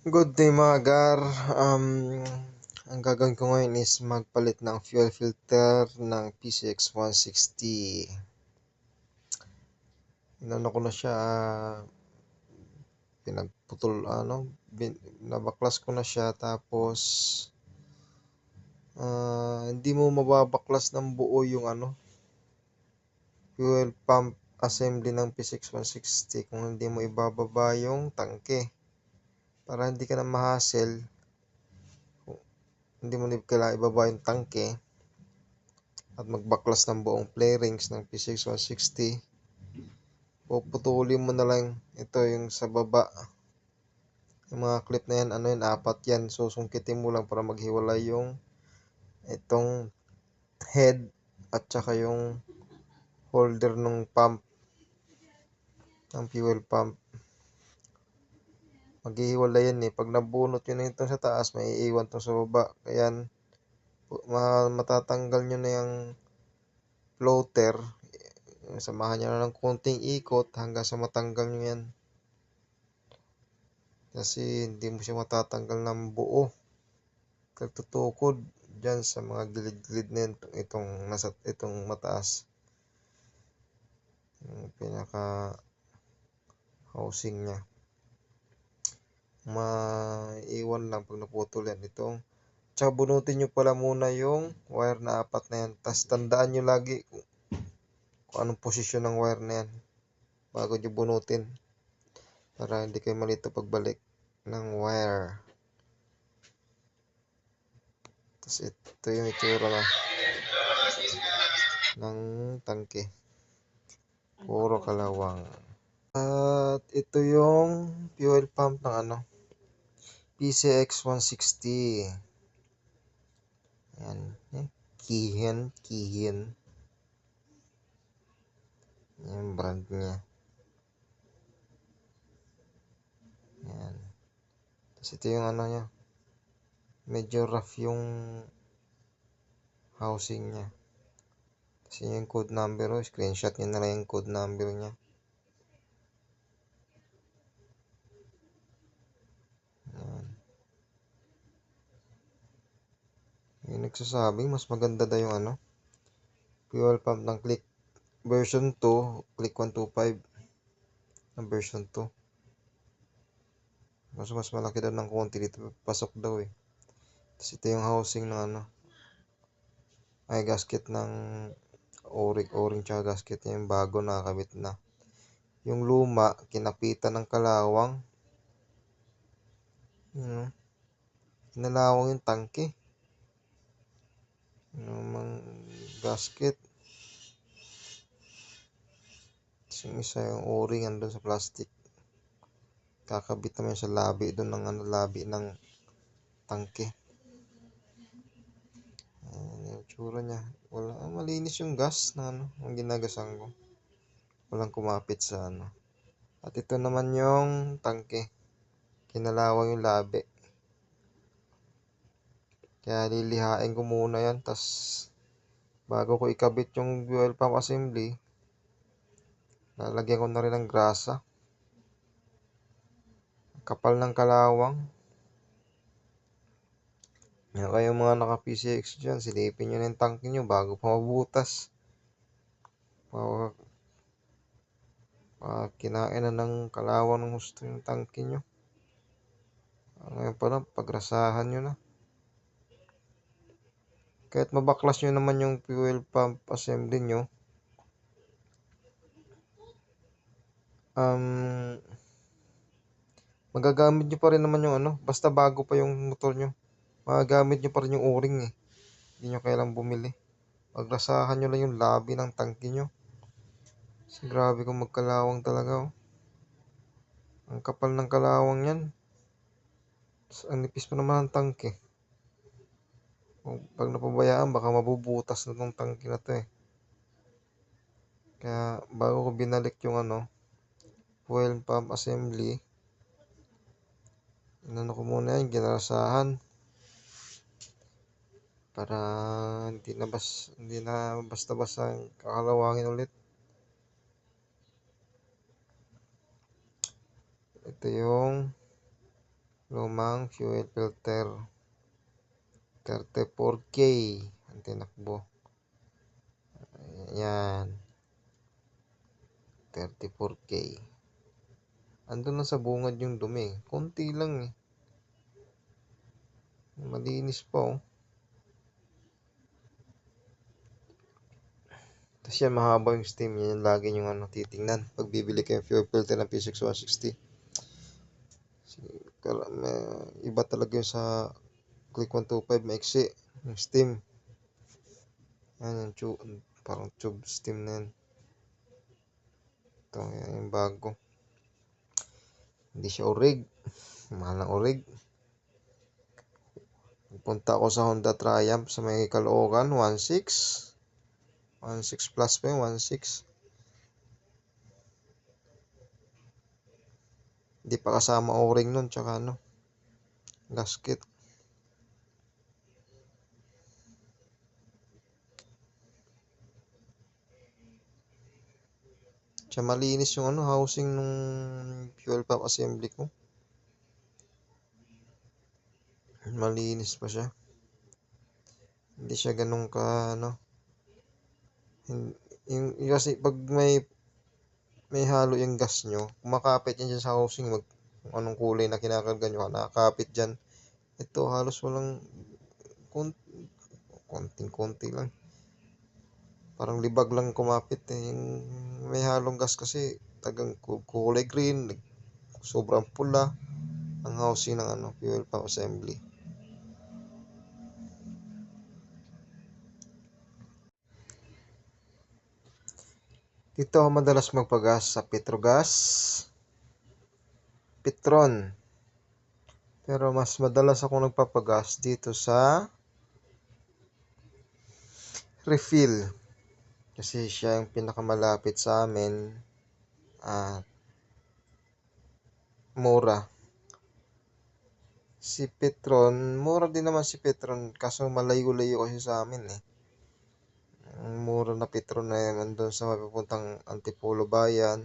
Good day mga gar. Ang gagawin ko ngayon is magpalit ng fuel filter ng PCX 160. Inano ko na siya, pinagputol, nabaklas ko na siya, tapos hindi mo mababaklas ng buo yung fuel pump assembly ng PCX 160 kung hindi mo ibababa yung tangke. Para hindi ka na ma-hassle, hindi mo kailangan ibaba yung tangke at magbaklas ng buong flarings ng PCX 160. Puputulin mo na lang ito yung sa baba. Yung mga clip na yan, apat yan. Susungkitin mo lang para maghiwalay yung itong head at saka yung holder ng pump, ng fuel pump. Maghihiwalay yan pag nabunot yun ito sa taas, may iiwan to sa baba. Kaya matatanggal nyo na yung floater. Samahan nyo na ng konting ikot hanggang sa matanggal nyo yan. Kasi hindi mo siya matatanggal ng buo. Tutukod dyan sa mga gilid-gilid na itong mataas. Yung pinaka housing niya. Maiwan lang pag naputol yan. Tsaka bunutin nyo pala muna yung wire na apat na yan. Tapos tandaan nyo lagi kung anong posisyon ng wire na yan bago nyo bunutin. Para hindi kayo malito pagbalik ng wire. Tapos ito yung itsura ng tangke. Puro kalawang. At ito yung fuel pump ng PCX 160. Ayan. Kihin. Yung brand niya. Ayan. Tapos ito yung niya. Medyo rough yung housing niya. Tapos yun yung code number. Screenshot nyo na lang yung code number niya. Ayan. Yung nagsasabing mas maganda daw yung fuel pump ng Click version 2, Click 125 ng version 2. Mas malaki daw ng konti dito. Pasok daw Tapos ito yung housing ng gasket ng o-ring tsaka gasket niya yung bago nakakabit na. Yung luma, kinapitan ng kalawang. Kinalawang yung tangke. Yung gasket. Tapos yung isa yung o-ring andun sa plastic. Kakabit naman sa labi doon ng labi ng tangke. Yung tsura niya. Malinis yung gas na ang ginagasan ko. Walang kumapit sa At ito naman yung tangke. Kinalawang yung labi. Kaya lilihain ko muna yan. Tas bago ko ikabit yung fuel pump assembly, lalagyan ko na rin ng grasa. Kapal ng kalawang. Yan kayong mga naka PCX dyan, silipin nyo na yung tangke nyo bago pa mabutas. Kinain na ng kalawang ng gusto yung tangke nyo. Ngayon pa lang, pagrasahan nyo na. Kahit mabaklas nyo naman yung fuel pump assembly nyo, magagamit nyo pa rin naman yung basta bago pa yung motor nyo, magagamit nyo pa rin yung o-ring Hindi nyo kailang bumili. Pagrasahan nyo lang yung labi ng tangke nyo. Kasi grabe kung magkalawang talaga Ang kapal ng kalawang yan. Ang nipis pa naman ang tangke. Pag napabayaan, baka mabubutas na tong tangke na to Kaya bago ko binalik yung fuel pump assembly, ko muna yung ginarasahan para hindi na basta-basta kakalawangin ulit. Ito yung Lumang fuel filter. 34K ang tinakbo. Yan. 34K. Andun na sa bungad yung dumi. Konti lang eh. Malinis pa oh. Tapos yan, mahaba yung steam. Yan yung lagi yung titingnan. Pag bibili kayo fuel filter ng P6 160. Iba talaga yung sa Click 125. Maiksi. Yung steam. Yan yung parang tube steam na yan. Ito, yan yung bago. Hindi siya orig. Mahal ng orig. Punta ako sa Honda Triumph sa may Caloocan, 1.6. 1.6 plus pa yung 1.6. Hindi pa kasama o-ring nun, tsaka gasket. Tsaka malinis yung housing nung fuel pump assembly ko. Malinis pa siya. Hindi siya ganun ka kasi pag may halo yung gas nyo, kumakapit yan dyan sa housing, kung anong kulay na kinakarga nyo, nakakapit dyan. Ito halos walang konting-konti lang. Parang libag lang kumapit eh. Yung may halong gas kasi tagang kulay green, sobrang pula ang housing ng fuel pump assembly. Dito ako madalas magpagas sa Petrogas, Petron. Pero mas madalas ako nagpapagas dito sa Refill. Kasi siya yung pinakamalapit sa amin at mura. Si Petron, mura din naman si Petron kaso malayo-layo kasi sa amin eh. Ang mura na Petron na yan doon sa mapupuntang Antipolo Bayan.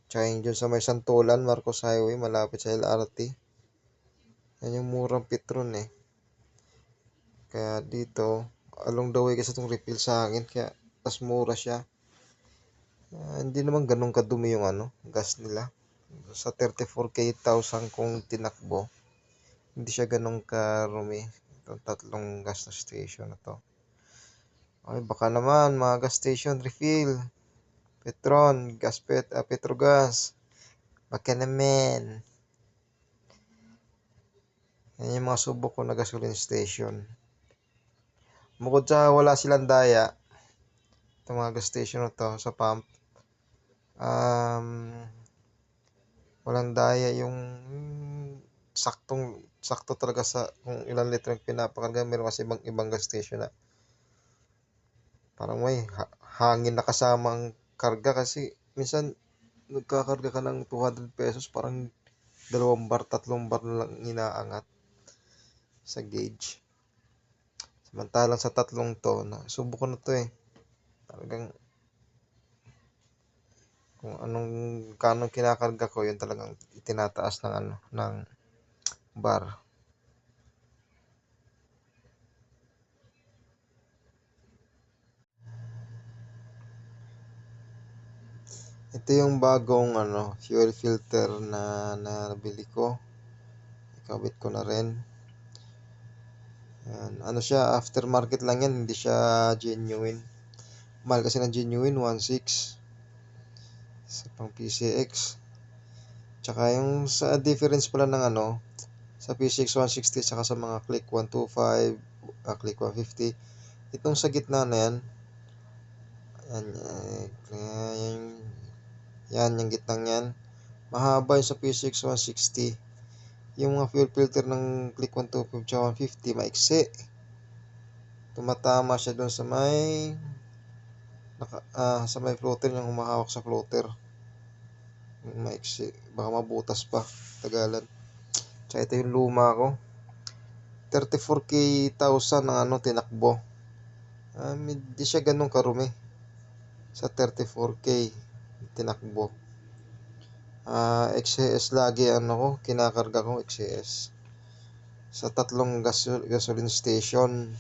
Tsaka yung dyan sa may Santolan, Marcos Highway, malapit sa LRT. Yan yung murang Petron eh. Kaya dito, along the way kasi itong refill sa akin, kaya tas mura siya. Hindi naman ganun kadumi yung gas nila. Sa 34,000 kung tinakbo, hindi siya ganun karumi. Itong tatlong gas na station na to. Ay, baka naman mga gas station refill, Petron, Petrogas. Baka naman. Yan yung mga subok ko na gasoline station. Bukod sa wala silang daya, itong mga gas station na to sa pump, walang daya yung sakto talaga sa kung ilang litro yung pinapakarga. Meron kasi ibang gas station na parang may hangin na kasama ang karga kasi minsan nagkakarga ka ng 200 pesos, parang 2 bar, 3 bar na lang inaangat sa gauge. Samantalang sa tatlong to, subok ko na to eh. Talagang kung kanong kinakarga ko, yun talagang itinataas ng bar. Ito yung bagong fuel filter na nabili ko. Ikabit ko na rin. Yan. Siya, aftermarket lang yan, hindi siya genuine. Mahal kasi ng genuine, 1.6 sa pang PCX. Tsaka yung sa difference pala ng sa PCX 160 saka sa mga Click 125, Click 150, itong sa gitna na yan, yan yung gitnang yan, mahaba yung sa PCX 160. Yung mga fuel filter ng Click 125 tsaka 150 maiksi. Tumatama siya doon sa may floater, yung humahawak sa floater. Maiksi, baka mabutas pa tagalan. Tsaka ito yung luma ko, 34,000 ang tinakbo. Hindi siya ganun karumi sa 34K tinakbo. XCS lagi ano ko, kinakarga ko XCS. Sa tatlong gasoline station.